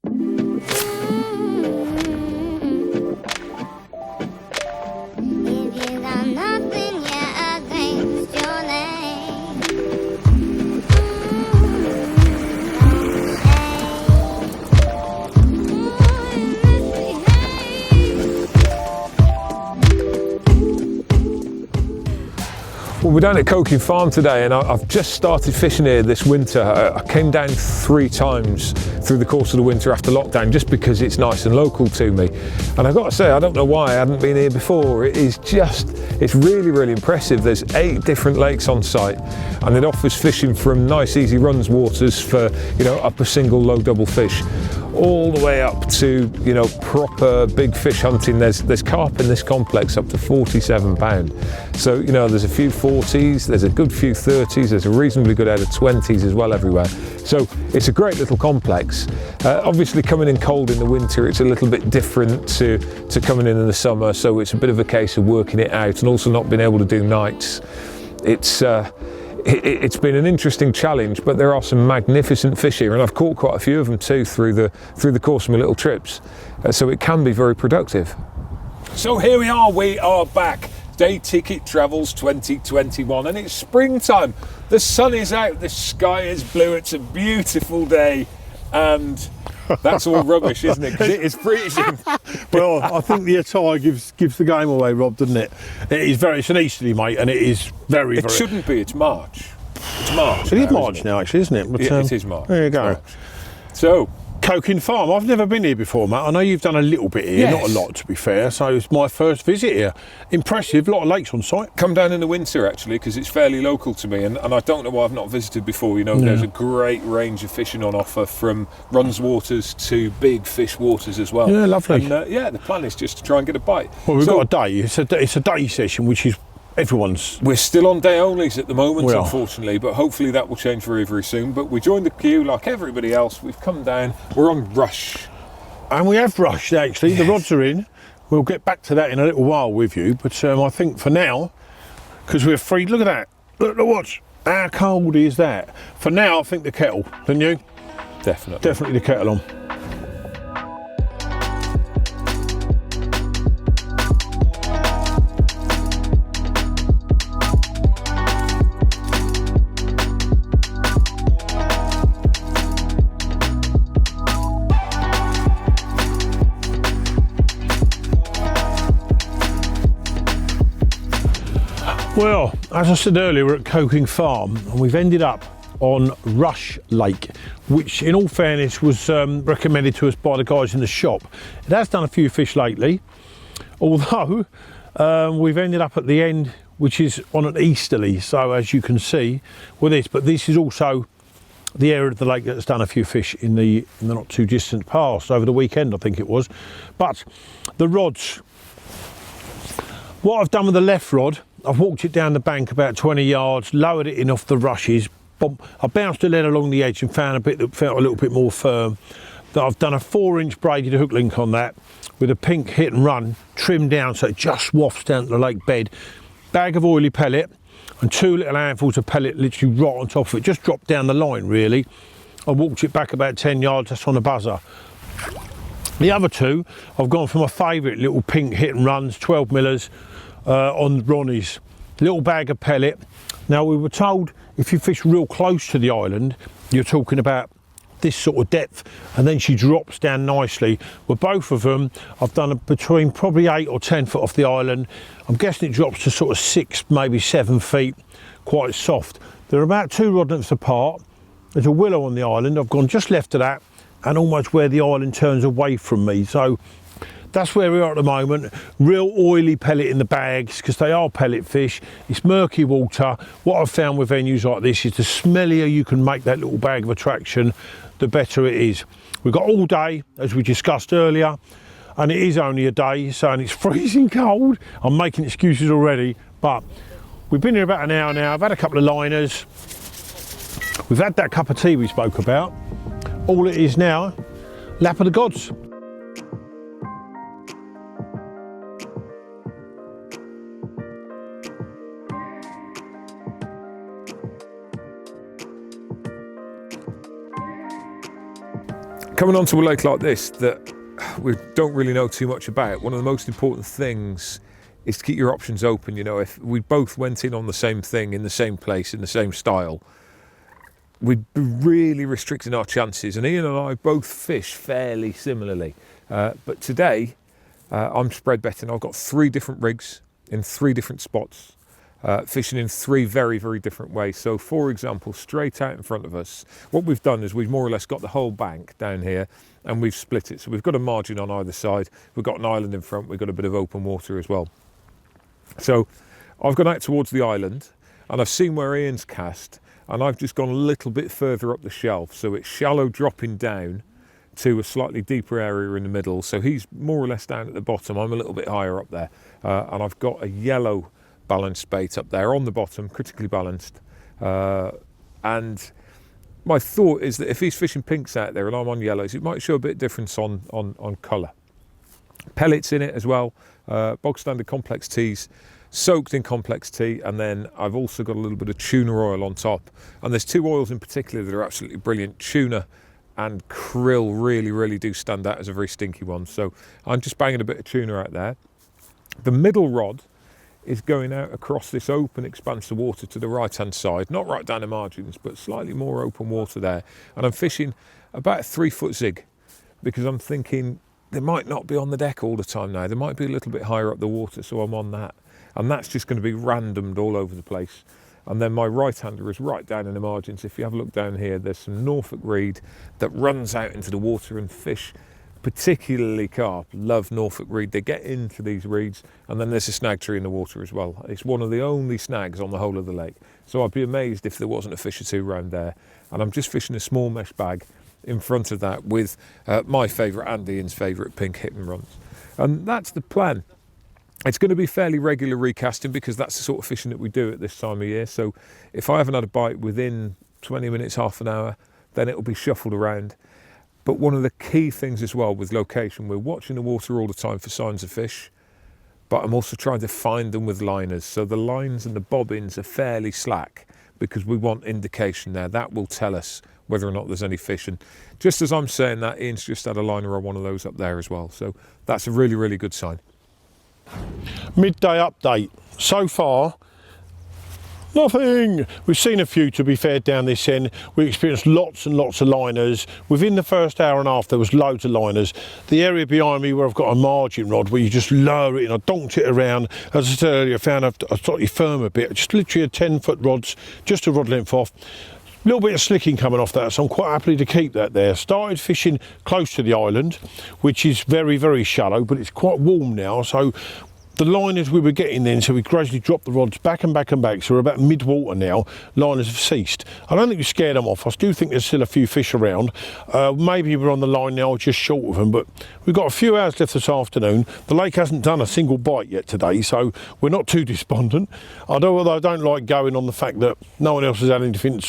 Well, we're down at Coking Farm today, and I've just started fishing here this winter. I came down 3 times through the course of the winter after lockdown just because it's nice and local to me. And I've got to say, I don't know why I hadn't been here before. It's really, really impressive. There's 8 different lakes on site, and it offers fishing from nice, easy runs waters for, upper single, low double fish, all the way up to, proper big fish hunting. There's carp in this complex up to £47. So, there's a few 40s, there's a good few 30s, there's a reasonably good out of 20s as well everywhere. So it's a great little complex. Obviously coming in cold in the winter, it's a little bit different to coming in the summer. So it's a bit of a case of working it out and also not being able to do nights. It's been an interesting challenge, but there are some magnificent fish here, and I've caught quite a few of them too through the course of my little trips. So it can be very productive. So here we are back. Day Ticket Travels 2021, and it's springtime. The sun is out, the sky is blue, it's a beautiful day, and that's all rubbish, isn't it? Because it is freezing. Well, I think the attire gives the game away, Rob, doesn't it? It's an easterly, mate, and it is very. It shouldn't be. It's March. It's March. It is March now, actually, isn't it? But, yeah, it is March. There you go. So, Coking Farm. I've never been here before, Matt. I know you've done a little bit here, yes. Not a lot to be fair. So it's my first visit here. Impressive, a lot of lakes on site. Come down in the winter actually, because it's fairly local to me, and I don't know why I've not visited before. There's a great range of fishing on offer, from runs waters to big fish waters as well. Yeah, lovely. And the plan is just to try and get a bite. Well, we've got a day. It's a day session, which is everyone's. We're still on day onlys at the moment, unfortunately, but hopefully that will change very, very soon. But we joined the queue like everybody else. We've come down. We're on rush. And we have rushed, actually. Yes. The rods are in. We'll get back to that in a little while with you. But I think for now, because we're free, look at that. Look, watch. How cold is that? For now, I think the kettle, don't you? Definitely. Definitely the kettle on. Well, as I said earlier, we're at Coking Farm, and we've ended up on Rush Lake, which in all fairness was recommended to us by the guys in the shop. It has done a few fish lately, although we've ended up at the end, which is on an easterly, so as you can see with this, but this is also the area of the lake that's done a few fish in the not too distant past, over the weekend I think it was. But the rods, what I've done with the left rod, I've walked it down the bank about 20 yards, lowered it in off the rushes. I bounced the lead along the edge and found a bit that felt a little bit more firm. I've done a 4-inch braided hook link on that with a pink hit and run trimmed down so it just wafts down to the lake bed. Bag of oily pellet and 2 little handfuls of pellet literally right on top of it, just dropped down the line really. I walked it back about 10 yards, that's on the buzzer. The other 2, I've gone for my favourite little pink hit and runs, 12 millers. On Ronnie's little bag of pellet. Now, we were told if you fish real close to the island, you're talking about this sort of depth, and then she drops down nicely. Well, both of them I've done between probably 8 or 10 foot off the island. I'm guessing it drops to sort of 6, maybe 7 feet, quite soft. They're about 2 rod lengths apart. There's a willow on the island. I've gone just left of that and almost where the island turns away from me. So that's where we are at the moment. Real oily pellet in the bags, because they are pellet fish. It's murky water. What I've found with venues like this is the smellier you can make that little bag of attraction, the better it is. We've got all day, as we discussed earlier, and it is only a day, so and it's freezing cold. I'm making excuses already, but we've been here about an hour now. I've had a couple of liners. We've had that cup of tea we spoke about. All it is now, lap of the gods. Coming onto a lake like this that we don't really know too much about, one of the most important things is to keep your options open. You know, if we both went in on the same thing, in the same place, in the same style, we'd be really restricting our chances. And Ian and I both fish fairly similarly. But today, I'm spread betting. I've got 3 different rigs in 3 different spots, fishing in 3 very, very different ways. So for example, straight out in front of us, what we've done is we've more or less got the whole bank down here and we've split it. So we've got a margin on either side. We've got an island in front. We've got a bit of open water as well. So I've gone out towards the island and I've seen where Ian's cast, and I've just gone a little bit further up the shelf. So it's shallow dropping down to a slightly deeper area in the middle. So he's more or less down at the bottom. I'm a little bit higher up there. And I've got a yellow balanced bait up there on the bottom, critically balanced. And my thought is that if he's fishing pinks out there and I'm on yellows, it might show a bit of difference on colour. Pellets in it as well, bog standard complex teas, soaked in complex tea, and then I've also got a little bit of tuna oil on top. And there's 2 oils in particular that are absolutely brilliant. Tuna and krill really do stand out as a very stinky one. So I'm just banging a bit of tuna out there. The middle rod is going out across this open expanse of water to the right hand side, not right down the margins, but slightly more open water there. And I'm fishing about a 3-foot zig, because I'm thinking they might not be on the deck all the time now. They might be a little bit higher up the water, so I'm on that. And that's just going to be randomed all over the place. And then my right hander is right down in the margins. If you have a look down here, there's some Norfolk reed that runs out into the water, and fish, particularly carp, love Norfolk reed. They get into these reeds, and then there's a snag tree in the water as well. It's one of the only snags on the whole of the lake. So I'd be amazed if there wasn't a fish or 2 around there. And I'm just fishing a small mesh bag in front of that with my favourite and Ian's favourite pink hit and runs. And that's the plan. It's going to be fairly regular recasting because that's the sort of fishing that we do at this time of year. So if I haven't had a bite within 20 minutes, half an hour, then it'll be shuffled around. But one of the key things as well with location, we're watching the water all the time for signs of fish, but I'm also trying to find them with liners. So the lines and the bobbins are fairly slack because we want indication there. That will tell us whether or not there's any fish. And just as I'm saying that, Ian's just had a liner on one of those up there as well. So that's a really good sign. Midday update. So far, nothing. We've seen a few, to be fair, down this end. We experienced lots and lots of liners. Within the first hour and a half, there was loads of liners. The area behind me where I've got a margin rod, where you just lower it and I donked it around. As I said earlier, I found a slightly firmer bit, just literally a 10-foot rods, just a rod length off. A little bit of slicking coming off that, so I'm quite happy to keep that there. Started fishing close to the island, which is very shallow, but it's quite warm now, so the liners we were getting then, so we gradually dropped the rods back and back, so we're about mid-water now. Liners have ceased. I don't think we scared them off. I do think there's still a few fish around. Maybe we're on the line now, just short of them, but we've got a few hours left this afternoon. The lake hasn't done a single bite yet today, so we're not too despondent. Although I don't like going on the fact that no one else has had anything,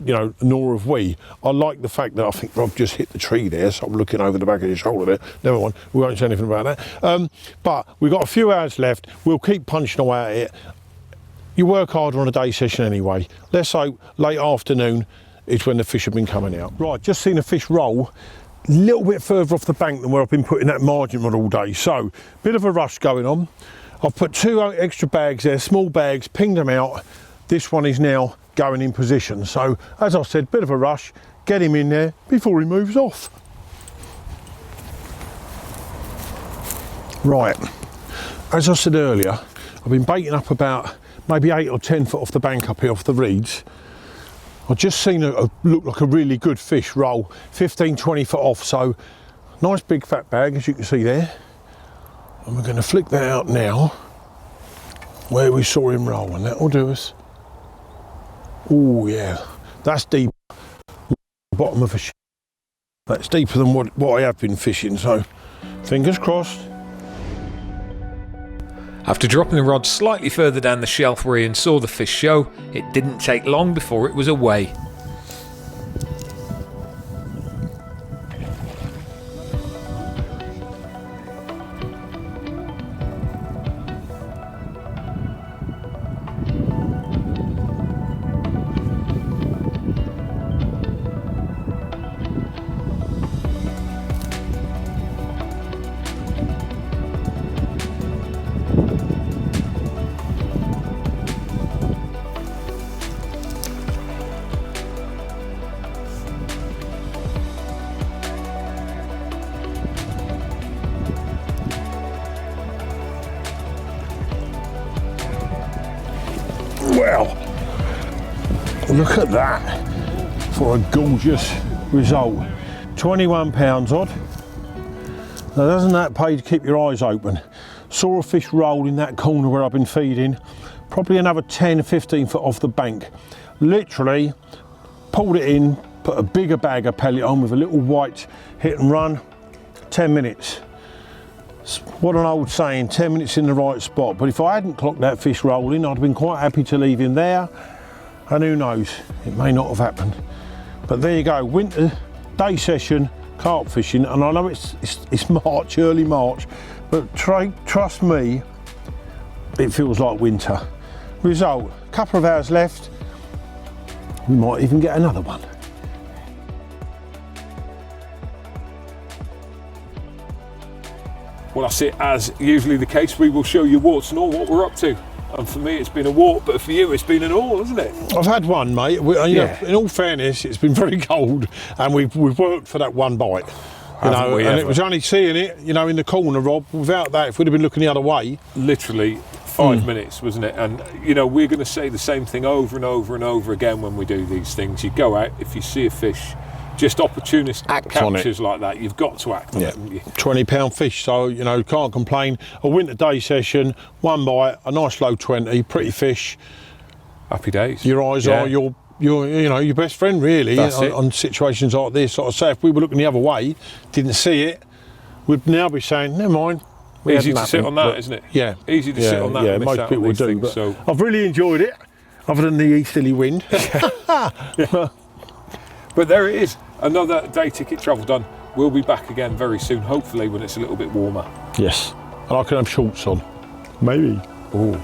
you know, nor have we. I like the fact that I think Rob just hit the tree there, so I'm looking over the back of his shoulder there. Never mind, we won't say anything about that. But we've got a few hours left. We'll keep punching away at it. You work harder on a day session anyway. Let's say late afternoon is when the fish have been coming out. Right, just seen a fish roll a little bit further off the bank than where I've been putting that margin rod all day. So, bit of a rush going on. I've put 2 extra bags there, small bags, pinged them out. This one is now going in position. So, as I said, bit of a rush. Get him in there before he moves off. Right. As I said earlier, I've been baiting up about maybe 8 or 10 foot off the bank up here off the reeds. I've just seen a look like a really good fish roll, 15, 20 foot off, so nice big fat bag as you can see there. And we're going to flick that out now where we saw him roll, and that will do us. Oh yeah, that's deep, bottom of a ship. That's deeper than what I have been fishing, so fingers crossed. After dropping the rod slightly further down the shelf where Ian saw the fish show, it didn't take long before it was away. Look at that for a gorgeous result. £21 odd. Now doesn't that pay to keep your eyes open? Saw a fish roll in that corner where I've been feeding, probably another 10 or 15 foot off the bank. Literally pulled it in, put a bigger bag of pellet on with a little white hit and run, 10 minutes. What an old saying, 10 minutes in the right spot. But if I hadn't clocked that fish rolling, I'd have been quite happy to leave him there. And who knows, it may not have happened. But there you go, winter day session, carp fishing. And I know it's March, early March, but trust me, it feels like winter. Result, a couple of hours left. We might even get another one. Well, that's it. As usually the case, we will show you warts and all what we're up to. And for me, it's been a wart, but for you, it's been an all, hasn't it? I've had one, mate. You know, in all fairness, it's been very cold, and we've worked for that one bite. And it was only seeing it, you know, in the corner, Rob. Without that, if we'd have been looking the other way, literally 5 minutes, wasn't it? And you know, we're going to say the same thing over and over and over again when we do these things. You go out, if you see a fish, just opportunistic captures like that, you've got to act on it, haven't you? £20 fish, so you know, can't complain. A winter day session, one bite, a nice low 20, pretty fish. Happy days. Your eyes are your you know, your best friend, really, on situations like this. Sort of say, if we were looking the other way, didn't see it, we'd now be saying, never mind. Easy to sit on that, isn't it? Yeah. Easy to sit on that. Yeah, and miss most out people on these do. things, But so I've really enjoyed it, other than the easterly wind. But there it is, another day ticket travel done. We'll be back again very soon, hopefully when it's a little bit warmer. Yes, and I can have shorts on. Maybe. Oh.